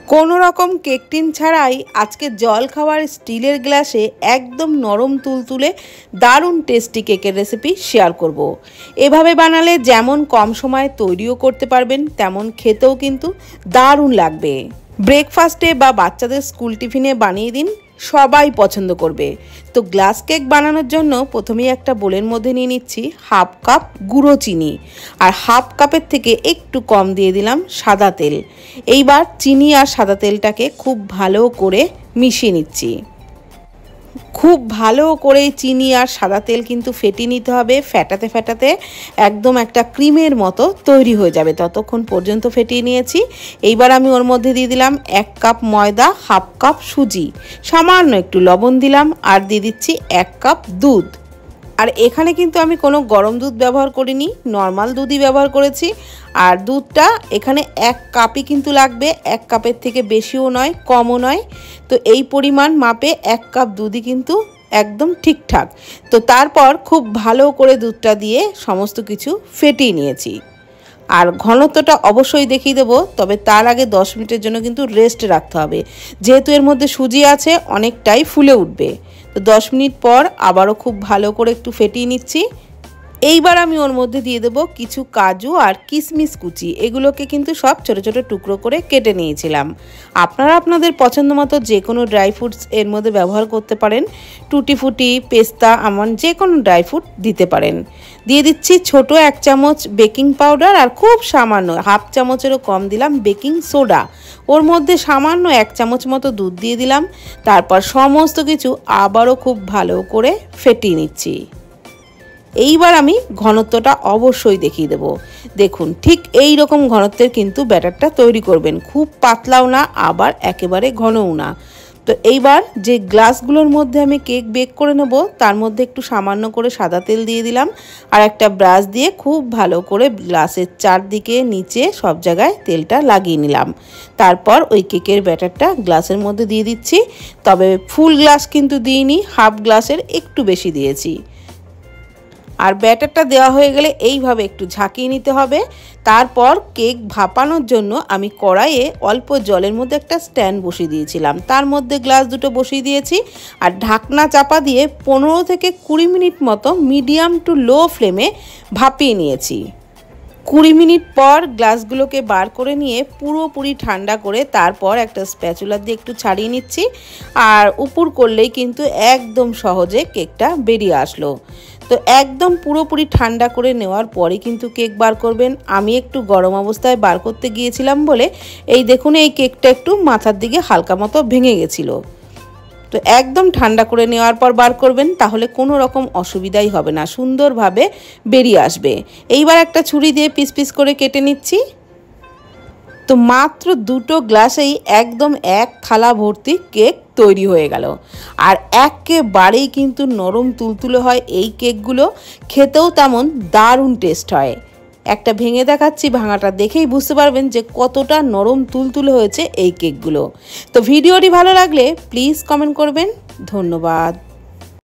কোনো রকম cake tin ছাড়াই আজকে জল খাওয়ার স্টিলের গ্লাসে একদম নরম তুলতুলে দারুণ টেস্টি কেকের রেসিপি শেয়ার করব। এভাবে বানালে যেমন কম সময়ে তৈরিও করতে পারবেন, তেমন খেতেও কিন্তু দারুণ লাগবে। ব্রেকফাস্টে বা বাচ্চাদের স্কুল টিফিনে বানিয়ে দিন, সবাই পছন্দ করবে। তো গ্লাস কেক বানানোর জন্য প্রথমেই একটা বোলের মধ্যে নিয়ে নিচ্ছি হাফ কাপ গুঁড়ো চিনি, আর হাফ কাপের থেকে একটু কম দিয়ে দিলাম সাদা তেল। এইবার চিনি আর সাদা তেলটাকে খুব ভালো করে মিশিয়ে নিচ্ছি। খুব ভালো করে চিনি আর সাদা তেল কিন্তু ফেটিয়ে নিতে হবে। ফেটাতে ফেটাতে একদম একটা ক্রিমের মতো তৈরি হয়ে যাবে, ততক্ষণ পর্যন্ত ফেটিয়ে নিয়েছি। এইবার আমি ওর মধ্যে দিয়ে দিলাম 1 কাপ ময়দা, হাফ কাপ সুজি, সামান্য একটু লবণ দিলাম, আর দিয়ে দিচ্ছি 1 কাপ দুধ। আর এখানে কিন্তু আমি কোনো গরম দুধ ব্যবহার করিনি, নর্মাল দুধই ব্যবহার করেছি। আর দুধটা এখানে 1 কাপই কিন্তু লাগবে, 1 কাপের থেকে বেশিও নয় কমও নয়। তো এই পরিমাণ মাপে 1 কাপ দুধই কিন্তু একদম ঠিকঠাক। তো তারপর খুব ভালো করে দুধটা দিয়ে সমস্ত কিছু ফেটিয়ে নিয়েছি। আর ঘনত্বটা অবশ্যই দেখিয়ে দেবো, তবে তার আগে 10 মিনিটের জন্য কিন্তু রেস্ট রাখতে হবে, যেহেতু এর মধ্যে সুজি আছে অনেকটাই ফুলে উঠবে। তো 10 মিনিট পর আবারও খুব ভালো করে একটু ফেটিয়ে নিচ্ছি। এইবার আমি ওর মধ্যে দিয়ে দেবো কিছু কাজু আর কিশমিশ কুচি, এগুলোকে কিন্তু সব ছোট ছোট টুকরো করে কেটে নিয়েছিলাম। আপনারা আপনাদের পছন্দ মতো যে কোনো ড্রাই ফ্রুটস এর মধ্যে ব্যবহার করতে পারেন, টুটি ফুটি, পেস্তা, আমন্ড, যে কোনো ড্রাই ফ্রুট দিতে পারেন। দিয়ে দিচ্ছি ছোট 1 চামচ বেকিং পাউডার, আর খুব সামান্য হাফ চামচেরও কম দিলাম বেকিং সোডা। ওর মধ্যে সামান্য 1 চামচ মতো দুধ দিয়ে দিলাম। তারপর সমস্ত কিছু আবারও খুব ভালো করে ফেটিয়ে নিচ্ছি। এইবার আমি ঘনত্বটা অবশ্যই দেখিয়ে দেব। দেখুন, ঠিক এই রকম ঘনত্বের কিন্তু ব্যাটারটা তৈরি করবেন, খুব পাতলাও না আবার একেবারে ঘনও না। তো এইবার যে গ্লাসগুলোর মধ্যে আমি কেক বেক করে নেব, তার মধ্যে একটু সামান্য করে সাদা তেল দিয়ে দিলাম, আর একটা ব্রাশ দিয়ে খুব ভালো করে গ্লাসের চারদিকে নিচে সব জায়গায় তেলটা লাগিয়ে নিলাম। তারপর ওই কেকের ব্যাটারটা গ্লাসের মধ্যে দিয়ে দিচ্ছি, তবে ফুল গ্লাস কিন্তু দিইনি, হাফ গ্লাসের একটু বেশি দিয়েছি। আর ব্যাটারটা দেওয়া হয়ে গেলে এইভাবে একটু ঝাঁকিয়ে নিতে হবে। তারপর কেক ভাপানোর জন্য আমি কড়াইয়ে অল্প জলের মধ্যে একটা স্ট্যান্ড বসিয়ে দিয়েছিলাম, তার মধ্যে গ্লাস দুটো বসিয়ে দিয়েছি, আর ঢাকনা চাপা দিয়ে 15 থেকে 20 মিনিট মতো মিডিয়াম টু লো ফ্লেমে ভাপিয়ে নিয়েছি। 20 মিনিট পর গ্লাসগুলোকে বার করে নিয়ে পুরোপুরি ঠান্ডা করে তারপর একটা স্প্যাচুলা দিয়ে একটু ছাড়িয়ে নিচ্ছি, আর উপর করলেই কিন্তু একদম সহজে কেকটা বেরিয়ে আসলো। তো একদম পুরোপুরি ঠান্ডা করে নেওয়ার পরে কিন্তু কেক বার করবেন। আমি একটু গরম অবস্থায় বার করতে গিয়েছিলাম বলে এই দেখুন, এই কেকটা একটু মাথার দিকে হালকা মতো ভেঙে গেছিলো। তো একদম ঠান্ডা করে নেওয়ার পর বার করবেন, তাহলে কোনো রকম অসুবিধাই হবে না, সুন্দরভাবে বেরিয়ে আসবে। এইবার একটা ছুরি দিয়ে পিস পিস করে কেটে নিচ্ছি। তো মাত্র 2টো গ্লাসেই একদম 1 থালা ভর্তি কেক তৈরি হয়ে গেল। আর একেবারেই কিন্তু নরম তুলতুলে হয় এই কেকগুলো, খেতেও তেমন দারুণ টেস্ট হয়। একটা ভেঙে দেখাচ্ছি, ভাঙাটা দেখেই বুঝতে পারবেন যে কতটা নরম তুলতুলে হয়েছে এই কেকগুলো। তো ভিডিওটি ভালো লাগলে প্লিজ কমেন্ট করবেন। ধন্যবাদ।